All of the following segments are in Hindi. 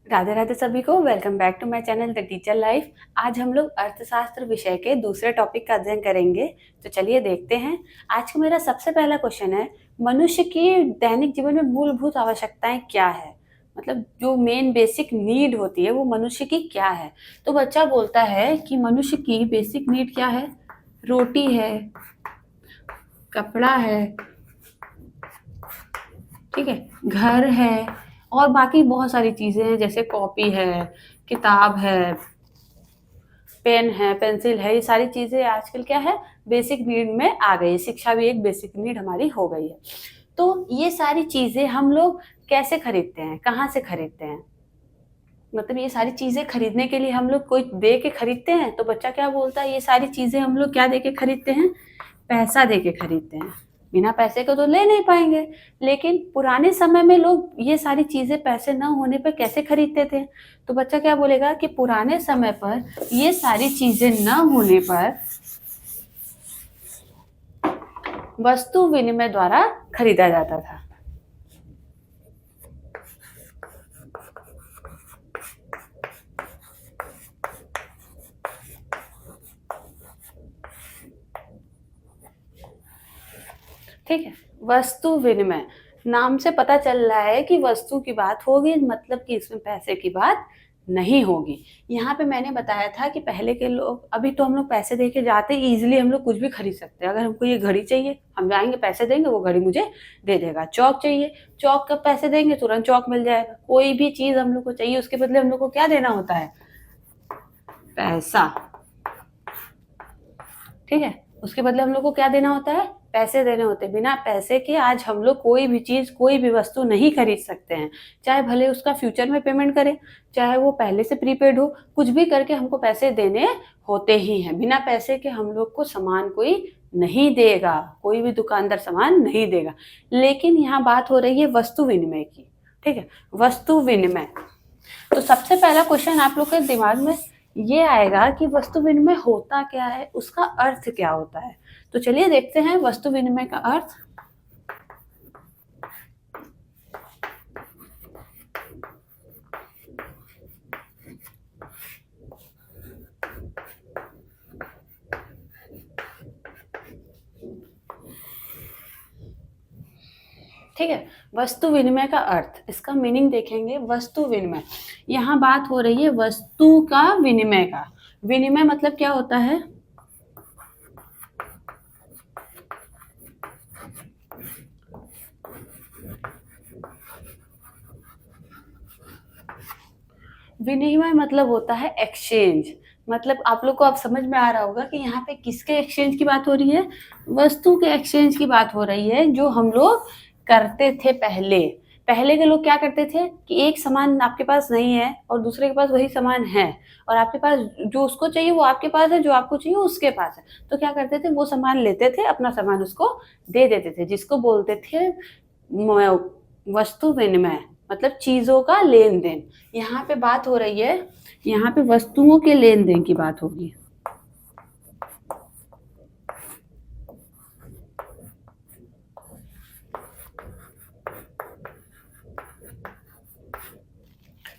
राधे राधे सभी को। Welcome back to my channel the teacher life. आज हम लोग अर्थशास्त्र विषय के दूसरे टॉपिक का अध्ययन करेंगे। तो चलिए देखते हैं। आज का मेरा सबसे पहला क्वेश्चन है, मनुष्य की दैनिक जीवन में मूलभूत आवश्यकताएं क्या है। मतलब जो मेन बेसिक नीड होती है वो मनुष्य की क्या है। तो बच्चा बोलता है कि मनुष्य की बेसिक नीड क्या है। रोटी है, कपड़ा है, ठीक है, घर है और बाकी बहुत सारी चीजें हैं, जैसे कॉपी है, किताब है, पेन है, पेंसिल है। ये सारी चीजें आजकल क्या है, बेसिक नीड में आ गई। शिक्षा भी एक बेसिक नीड हमारी हो गई है। तो ये सारी चीजें हम लोग कैसे खरीदते हैं, कहाँ से खरीदते हैं। मतलब ये सारी चीजें खरीदने के लिए हम लोग कोई दे के खरीदते हैं। तो बच्चा क्या बोलता है, ये सारी चीजें हम लोग क्या दे के खरीदते हैं, पैसा दे के खरीदते हैं। बिना पैसे को तो ले नहीं पाएंगे। लेकिन पुराने समय में लोग ये सारी चीजें पैसे न होने पर कैसे खरीदते थे। तो बच्चा क्या बोलेगा कि पुराने समय पर ये सारी चीजें न होने पर वस्तु विनिमय द्वारा खरीदा जाता था। ठीक है, वस्तु विनिमय नाम से पता चल रहा है कि वस्तु की बात होगी, मतलब कि इसमें पैसे की बात नहीं होगी। यहाँ पे मैंने बताया था कि पहले के लोग, अभी तो हम लोग पैसे दे के जाते, इजीली हम लोग कुछ भी खरीद सकते हैं। अगर हमको ये घड़ी चाहिए, हम जाएंगे, पैसे देंगे, वो घड़ी मुझे दे देगा। चौक चाहिए, चौक का पैसे देंगे, तुरंत चौक मिल जाएगा। कोई भी चीज हम लोग को चाहिए, उसके बदले हम लोग को क्या देना होता है, पैसा। ठीक है, उसके बदले हम लोग को क्या देना होता है, पैसे देने होते हैं। बिना पैसे के आज हम लोग कोई भी चीज, कोई भी वस्तु नहीं खरीद सकते हैं। चाहे भले उसका फ्यूचर में पेमेंट करें, चाहे वो पहले से प्रीपेड हो, कुछ भी करके हमको पैसे देने होते ही हैं। बिना पैसे के हम लोग को सामान कोई नहीं देगा, कोई भी दुकानदार सामान नहीं देगा। लेकिन यहाँ बात हो रही है वस्तु विनिमय की। ठीक है, वस्तु विनिमय। तो सबसे पहला क्वेश्चन आप लोग के दिमाग में ये आएगा कि वस्तु विनिमय होता क्या है, उसका अर्थ क्या होता है। तो चलिए देखते हैं वस्तु विनिमय का अर्थ। ठीक है, वस्तु विनिमय का अर्थ, इसका मीनिंग देखेंगे। वस्तु विनिमय, यहाँ बात हो रही है वस्तु का विनिमय का। विनिमय मतलब क्या होता है, विनिमय मतलब होता है एक्सचेंज। मतलब आप लोग को अब समझ में आ रहा होगा कि यहाँ पे किसके एक्सचेंज की बात हो रही है, वस्तु के एक्सचेंज की बात हो रही है, जो हम लोग करते थे पहले। पहले के लोग क्या करते थे कि एक सामान आपके पास नहीं है और दूसरे के पास वही सामान है, और आपके पास जो उसको चाहिए वो आपके पास है, जो आपको चाहिए उसके पास है। तो क्या करते थे, वो सामान लेते थे, अपना सामान उसको दे देते थे, जिसको बोलते थे वस्तु विनिमय, मतलब चीजों का लेन देन। यहाँ पे बात हो रही है, यहाँ पे वस्तुओं के लेन देन की बात होगी।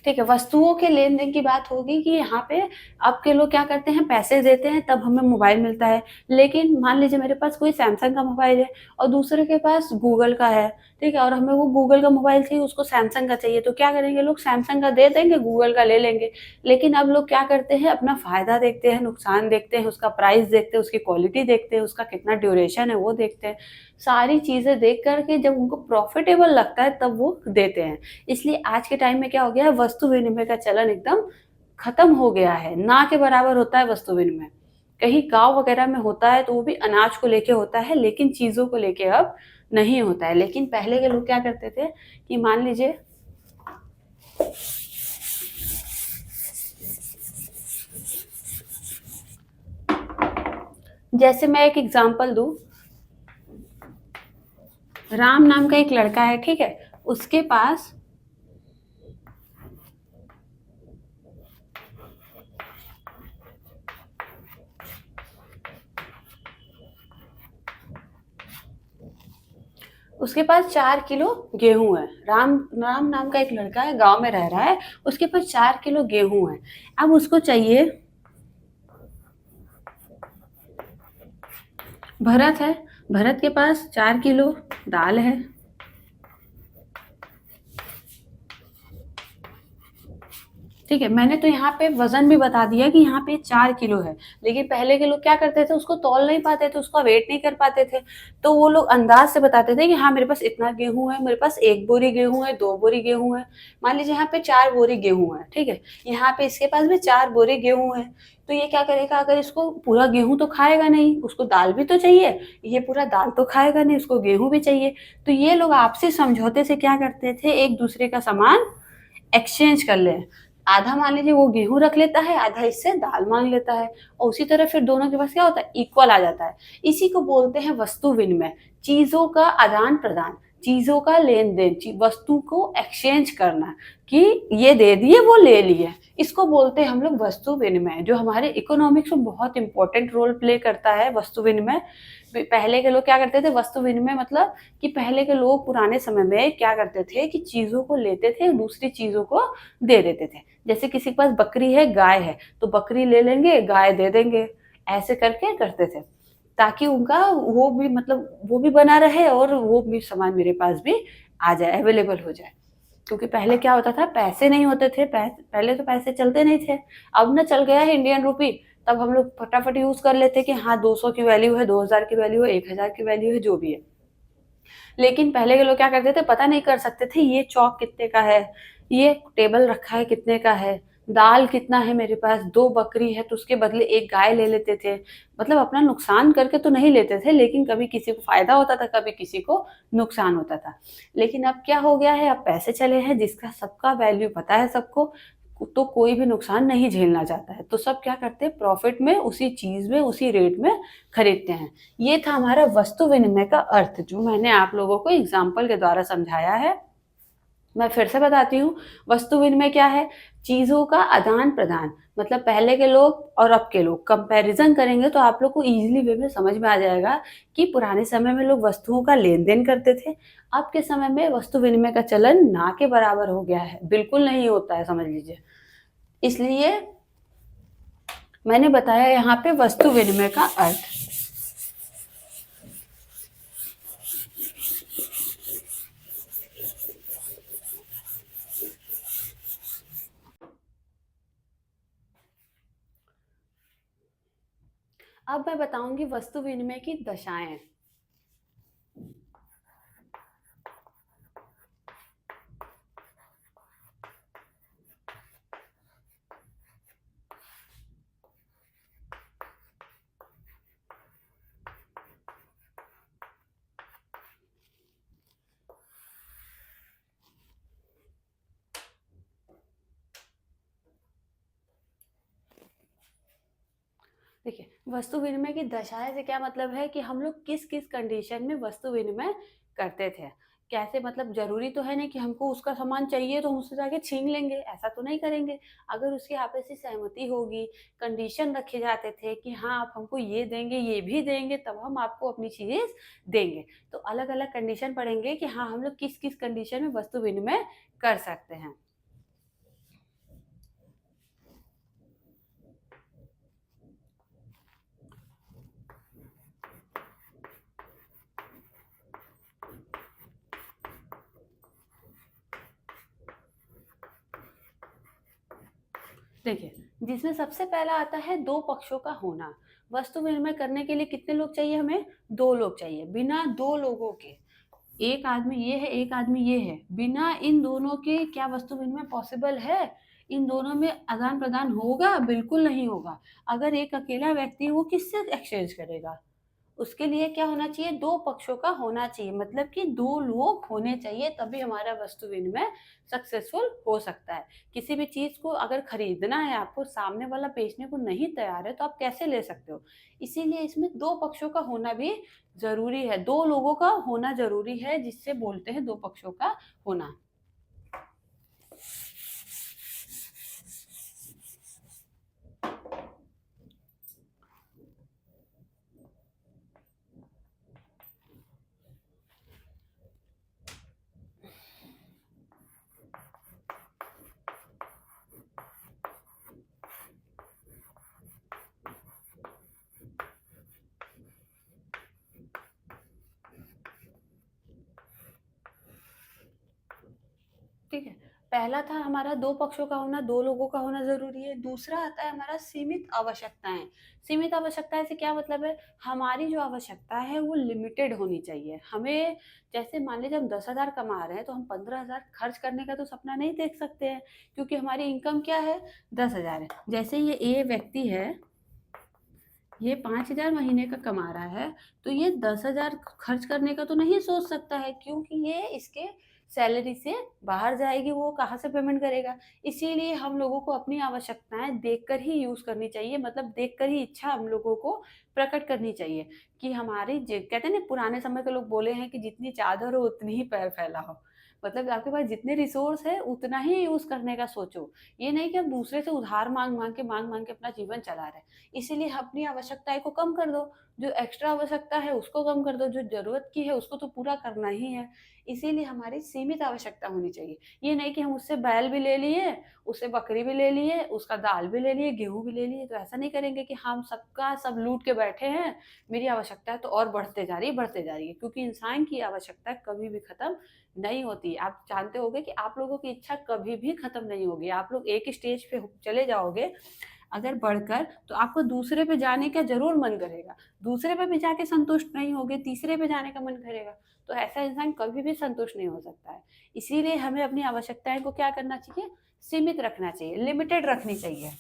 ठीक है, वस्तुओं के लेन देन की बात होगी कि यहाँ पे अब के लोग क्या करते हैं, पैसे देते हैं तब हमें मोबाइल मिलता है। लेकिन मान लीजिए मेरे पास कोई सैमसंग का मोबाइल है और दूसरे के पास गूगल का है, ठीक है, और हमें वो गूगल का मोबाइल चाहिए, उसको सैमसंग का चाहिए। तो क्या करेंगे, लोग सैमसंग का दे देंगे, गूगल का ले लेंगे। लेकिन अब लोग क्या करते हैं, अपना फायदा देखते हैं, नुकसान देखते हैं, उसका प्राइस देखते हैं, उसकी क्वालिटी देखते हैं, उसका कितना ड्यूरेशन है वो देखते हैं। सारी चीजें देख करके जब उनको प्रॉफिटेबल लगता है तब वो देते हैं। इसलिए आज के टाइम में क्या हो गया है, वस्तु विनिमय का चलन एकदम खत्म हो गया है, ना के बराबर होता है वस्तु विनिमय। कहीं गांव वगैरह में होता है तो वो भी अनाज को लेके होता है, लेकिन चीजों को लेके अब नहीं होता है। लेकिन पहले के लोग क्या करते थे कि मान लीजिए, जैसे मैं एक एग्जांपल दूं, राम नाम का एक लड़का है, ठीक है, उसके पास उसके पास 4 किलो गेहूं है। राम राम नाम का एक लड़का है, गांव में रह रहा है, उसके पास 4 किलो गेहूं है। अब उसको चाहिए, भरत है, भरत के पास 4 किलो दाल है। ठीक है, मैंने तो यहाँ पे वजन भी बता दिया कि यहाँ पे 4 किलो है। लेकिन पहले के लोग क्या करते थे, उसको तौल नहीं पाते थे, उसका वेट नहीं कर पाते थे। तो वो लोग अंदाज से बताते थे कि हाँ मेरे पास इतना गेहूं है, मेरे पास 1 बोरी गेहूं है, 2 बोरी गेहूं है। मान लीजिए यहाँ पे 4 बोरी गेहूं है, ठीक है, यहाँ पे इसके पास भी 4 बोरी गेहूं है। तो ये क्या करेगा, अगर इसको पूरा गेहूं तो खाएगा नहीं, उसको दाल भी तो चाहिए, ये पूरा दाल तो खाएगा नहीं, उसको गेहूं भी चाहिए। तो ये लोग आपसी समझौते से क्या करते थे, एक दूसरे का सामान एक्सचेंज कर ले। आधा मान लीजिए वो गेहूं रख लेता है, आधा इससे दाल मांग लेता है, और उसी तरह फिर दोनों के पास क्या होता है, इक्वल आ जाता है। इसी को बोलते हैं वस्तु विनिमय, चीजों का आदान प्रदान, चीजों का लेन देन, वस्तु को एक्सचेंज करना, कि ये दे दिए वो ले लिए। इसको बोलते हैं हम लोग वस्तु विनिमय, जो हमारे इकोनॉमिक्स में बहुत इंपॉर्टेंट रोल प्ले करता है वस्तु विनिमय। पहले के लोग क्या करते थे, वस्तु विनिमय मतलब कि पहले के लोग पुराने समय में क्या करते थे कि चीजों को लेते थे, दूसरी चीजों को दे देते थे। जैसे किसी के पास बकरी है, गाय है, तो बकरी ले लेंगे, गाय दे देंगे, ऐसे करके करते थे, ताकि उनका वो भी मतलब वो भी बना रहे और वो भी सामान मेरे पास भी आ जाए, अवेलेबल हो जाए। क्योंकि पहले क्या होता था, पैसे नहीं होते थे, पहले तो पैसे चलते नहीं थे। अब ना चल गया है इंडियन रूपी, तब हम लोग फटाफट यूज कर लेते कि हाँ 200 की वैल्यू है, 2000 की वैल्यू है, 1000 की वैल्यू है, जो भी है। लेकिन पहले के लोग क्या करते थे, पता नहीं कर सकते थे ये चौक कितने का है, ये टेबल रखा है कितने का है, दाल कितना है, मेरे पास 2 बकरी है तो उसके बदले एक गाय ले लेते थे। मतलब अपना नुकसान करके तो नहीं लेते थे, लेकिन कभी किसी को फायदा होता था, कभी किसी को नुकसान होता था। लेकिन अब क्या हो गया है, अब पैसे चले हैं, जिसका सबका वैल्यू पता है सबको, तो कोई भी नुकसान नहीं झेलना चाहता है, तो सब क्या करते हैं, प्रॉफिट में उसी चीज में उसी रेट में खरीदते हैं। ये था हमारा वस्तु विनिमय का अर्थ, जो मैंने आप लोगों को एग्जाम्पल के द्वारा समझाया है। मैं फिर से बताती हूँ, वस्तु विनिमय क्या है, चीजों का आदान प्रदान। मतलब पहले के लोग और अब के लोग कंपैरिजन करेंगे तो आप लोग को इजीली वे में समझ में आ जाएगा कि पुराने समय में लोग वस्तुओं का लेन देन करते थे, अब के समय में वस्तु विनिमय का चलन ना के बराबर हो गया है, बिल्कुल नहीं होता है, समझ लीजिए। इसलिए मैंने बताया यहाँ पे वस्तु विनिमय का अर्थ। अब मैं बताऊंगी वस्तु विनिमय की दशाएं। देखिए, वस्तु विनिमय की दशाएं से क्या मतलब है कि हम लोग किस किस कंडीशन में वस्तु विनिमय करते थे। कैसे, मतलब जरूरी तो है नहीं कि हमको उसका सामान चाहिए तो हम उससे जाके छीन लेंगे, ऐसा तो नहीं करेंगे। अगर उसकी आपसी सहमति होगी, कंडीशन रखे जाते थे कि हाँ आप हमको ये देंगे, ये भी देंगे, तब हम आपको अपनी चीज देंगे। तो अलग अलग कंडीशन पड़ेंगे कि हाँ हम लोग किस किस कंडीशन में वस्तु विनिमय कर सकते हैं। देखिए, जिसमें सबसे पहला आता है दो पक्षों का होना। वस्तु विनिमय करने के लिए कितने लोग चाहिए हमें, 2 लोग चाहिए। बिना 2 लोगों के, एक आदमी ये है, एक आदमी ये है, बिना इन दोनों के क्या वस्तु विनिमय पॉसिबल है, इन दोनों में आदान प्रदान होगा, बिल्कुल नहीं होगा। अगर एक अकेला व्यक्ति है, वो किससे एक्सचेंज करेगा। उसके लिए क्या होना चाहिए, 2 पक्षों का होना चाहिए, मतलब कि 2 लोग होने चाहिए, तभी हमारा वस्तु विनिमय सक्सेसफुल हो सकता है। किसी भी चीज को अगर खरीदना है आपको, सामने वाला बेचने को नहीं तैयार है, तो आप कैसे ले सकते हो। इसीलिए इसमें 2 पक्षों का होना भी जरूरी है, 2 लोगों का होना जरूरी है, जिससे बोलते हैं 2 पक्षों का होना। ठीक है। पहला था हमारा 2 पक्षों का होना, 2 लोगों का होना ज़रूरी है। दूसरा आता है हमारा सीमित आवश्यकताएँ। सीमित आवश्यकताएँ से क्या मतलब है, हमारी जो आवश्यकता है वो लिमिटेड होनी चाहिए। हमें जैसे मान लीजिए हम 10,000 कमा रहे हैं तो हम 15,000 खर्च करने का तो सपना नहीं देख सकते हैं, क्योंकि हमारी इनकम क्या है, 10,000 है। जैसे ये ए व्यक्ति है, ये 5,000 महीने का कमा रहा है, तो ये 10,000 खर्च करने का तो नहीं सोच सकता है, क्योंकि ये इसके सैलरी से बाहर जाएगी, वो कहाँ से पेमेंट करेगा? इसीलिए हम लोगों को अपनी आवश्यकताएँ देखकर ही यूज़ करनी चाहिए, मतलब देखकर ही इच्छा हम लोगों को प्रकट करनी चाहिए कि हमारी ज कहते हैं ना, पुराने समय के लोग बोले हैं कि जितनी चादर हो उतनी ही पैर फैलाओ। मतलब आपके पास जितने रिसोर्स है उतना ही यूज़ करने का सोचो। ये नहीं कि आप दूसरे से उधार माँग-माँग के अपना जीवन चला रहे हैं। इसीलिए अपनी आवश्यकताएँ को कम कर दो, जो एक्स्ट्रा आवश्यकता है उसको कम कर दो, जो ज़रूरत की है उसको तो पूरा करना ही है। इसीलिए हमारी सीमित आवश्यकता होनी चाहिए। ये नहीं कि हम उससे बैल भी ले लिए, उससे बकरी भी ले लिए, उसका दाल भी ले लिए, गेहूँ भी ले लिए, तो ऐसा नहीं करेंगे कि हम सबका सब लूट के बैठे हैं, मेरी आवश्यकता तो और बढ़ते जा रही है, बढ़ते जा रही है। क्योंकि इंसान की आवश्यकता कभी भी खत्म नहीं होती। आप जानते होंगे कि आप लोगों की इच्छा कभी भी खत्म नहीं होगी। आप लोग एक स्टेज पे चले जाओगे अगर बढ़कर, तो आपको दूसरे पे जाने का ज़रूर मन करेगा। दूसरे पे भी जाके संतुष्ट नहीं होगे, तीसरे पे जाने का मन करेगा। तो ऐसा इंसान कभी भी संतुष्ट नहीं हो सकता है। इसीलिए हमें अपनी आवश्यकताएँ को क्या करना चाहिए? सीमित रखना चाहिए, लिमिटेड रखनी चाहिए।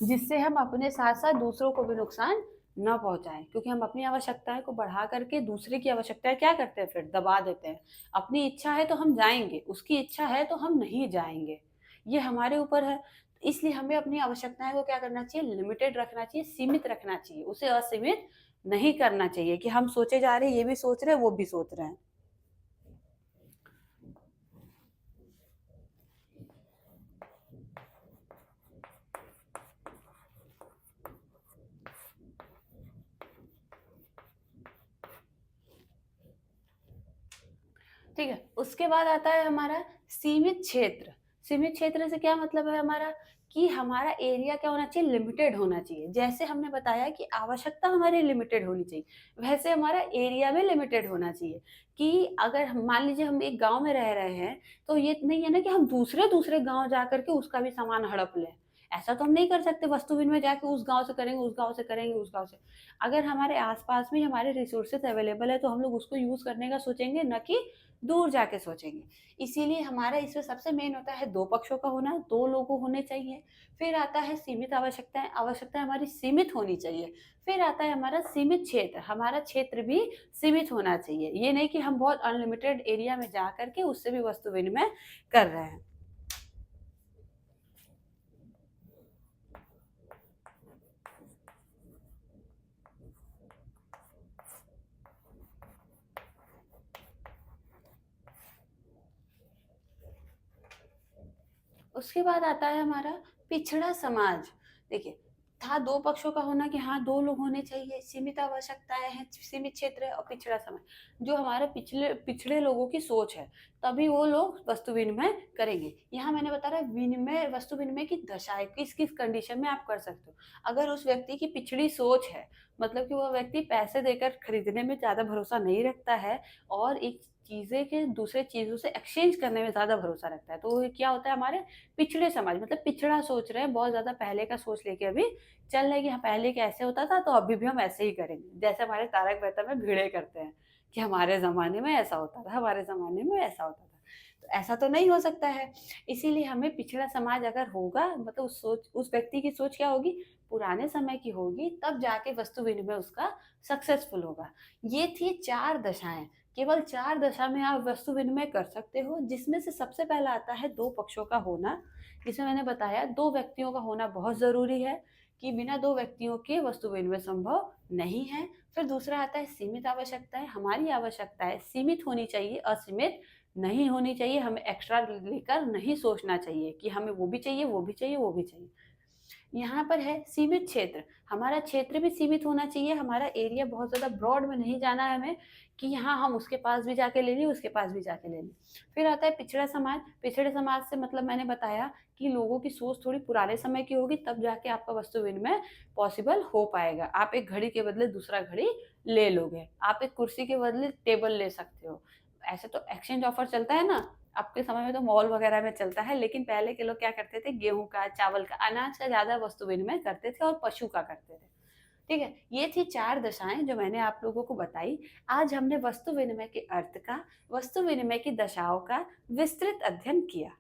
जिससे हम अपने साथ-साथ दूसरों को भी नुकसान ना पहुँचाएँ। क्योंकि हम अपनी आवश्यकताएँ को बढ़ा कर के दूसरे की आवश्यकताएँ क्या करते हैं फिर? दबा देते हैं। अपनी इच्छा है तो हम जाएँगे, उसकी इच्छा है तो हम नहीं जाएँगे। ये हमारे ऊपर है। इसलिए हमें अपनी आवश्यकताएँ को क्या करना चाहिए? लिमिटेड रखना चाहिए, सीमित रखना चाहिए। उसे असीमित नहीं करना चाहिए कि हम सोचे जा रहे हैं, ये भी सोच रहे हैं, वो भी सोच रहे हैं। ठीक है, उसके बाद आता है हमारा सीमित क्षेत्र। सीमित क्षेत्र से क्या मतलब है हमारा, कि हमारा एरिया क्या होना चाहिए, लिमिटेड होना चाहिए। जैसे हमने बताया कि आवश्यकता हमारी लिमिटेड होनी चाहिए, वैसे हमारा एरिया भी लिमिटेड होना चाहिए। कि अगर हम मान लीजिए हम एक गाँव में रह रहे हैं, तो ये नहीं है ना कि हम दूसरे-दूसरे गाँव जा कर के उसका भी सामान हड़प लें। ऐसा तो हम नहीं कर सकते, वस्तु विनिमय जाके उस गाँव से करेंगे, उस गाँव से करेंगे, उस गाँव से। अगर हमारे आस-पास में हमारे रिसोर्सेज़ अवेलेबल है, तो हम लोग उसको यूज़ करने का सोचेंगे, ना कि दूर जाके सोचेंगे। इसीलिए हमारा इसमें सबसे मेन होता है 2 पक्षों का होना, 2 लोग होने चाहिए। फिर आता है सीमित आवश्यकताएँ, आवश्यकताएँ हमारी सीमित होनी चाहिए। फिर आता है हमारा सीमित क्षेत्र, हमारा क्षेत्र भी सीमित होना चाहिए। ये नहीं कि हम बहुत अनलिमिटेड एरिया में जा कर के उससे भी वस्तु विनिमय कर रहे हैं। उसके बाद आता है हमारा पिछड़ा समाज। देखिए, था 2 पक्षों का होना कि हाँ, 2 लोग होने चाहिए, सीमित आवश्यकताएँ हैं, सीमित क्षेत्र है और पिछड़ा समाज। जो हमारे पिछले पिछड़े लोगों की सोच है, तभी वो लोग वस्तु विनिमय करेंगे। यहाँ मैंने बताया विनिमय, वस्तु विनिमय की दशाएँ किस-किस कंडीशन में आप कर सकते हो। अगर उस व्यक्ति की पिछड़ी सोच है, मतलब कि वह व्यक्ति पैसे देकर खरीदने में ज़्यादा भरोसा नहीं रखता है और एक चीज़ें के दूसरे चीज़ों से एक्सचेंज करने में ज़्यादा भरोसा रखता है। तो ये क्या होता है, हमारे पिछड़े समाज, मतलब पिछड़ा सोच रहे हैं, बहुत ज़्यादा पहले का सोच लेके अभी चल रहे हैं कि हाँ, पहले कैसे होता था तो अभी भी हम ऐसे ही करेंगे। जैसे हमारे तारक मेहता में भिड़े करते हैं कि हमारे ज़माने में ऐसा होता था, हमारे ज़माने में ऐसा होता था। तो ऐसा तो नहीं हो सकता है। इसीलिए हमें पिछड़ा समाज अगर होगा, मतलब उस व्यक्ति की सोच क्या होगी, पुराने समय की होगी, तब जाके वस्तु विनिमय उसका सक्सेसफुल होगा। ये थी 4 दशाएँ। केवल 4 दशा में आप वस्तु विनिमय कर सकते हो, जिसमें से सबसे पहला आता है 2 पक्षों का होना। जिसमें मैंने बताया 2 व्यक्तियों का होना बहुत ज़रूरी है, कि बिना 2 व्यक्तियों के वस्तु विनिमय संभव नहीं है। फिर दूसरा आता है सीमित आवश्यकताएँ, हमारी आवश्यकताएँ सीमित होनी चाहिए, असीमित नहीं होनी चाहिए। हमें एक्स्ट्रा लेकर नहीं सोचना चाहिए कि हमें वो भी चाहिए, वो भी चाहिए, वो भी चाहिए। यहाँ पर है सीमित क्षेत्र, हमारा क्षेत्र भी सीमित होना चाहिए, हमारा एरिया बहुत ज़्यादा ब्रॉड में नहीं जाना है हमें, कि यहाँ हम उसके पास भी जाके ले लें, उसके पास भी जाके ले लें। फिर आता है पिछड़ा समाज, पिछड़े समाज से मतलब मैंने बताया कि लोगों की सोच थोड़ी पुराने समय की होगी, तब जाके आपका वस्तु विनिमय पॉसिबल हो पाएगा। आप एक घड़ी के बदले दूसरा घड़ी ले लोगे, आप एक कुर्सी के बदले टेबल ले सकते हो। ऐसे तो एक्सचेंज ऑफर चलता है ना, अब के समय में तो मॉल वगैरह में चलता है, लेकिन पहले के लोग क्या करते थे, गेहूँ का, चावल का, अनाज का ज़्यादा वस्तु विनिमय करते थे और पशु का करते थे। ठीक है? ये थी 4 दशाएँ जो मैंने आप लोगों को बताई। आज हमने वस्तु विनिमय के अर्थ का, वस्तु विनिमय की दशाओं का विस्तृत अध्ययन किया।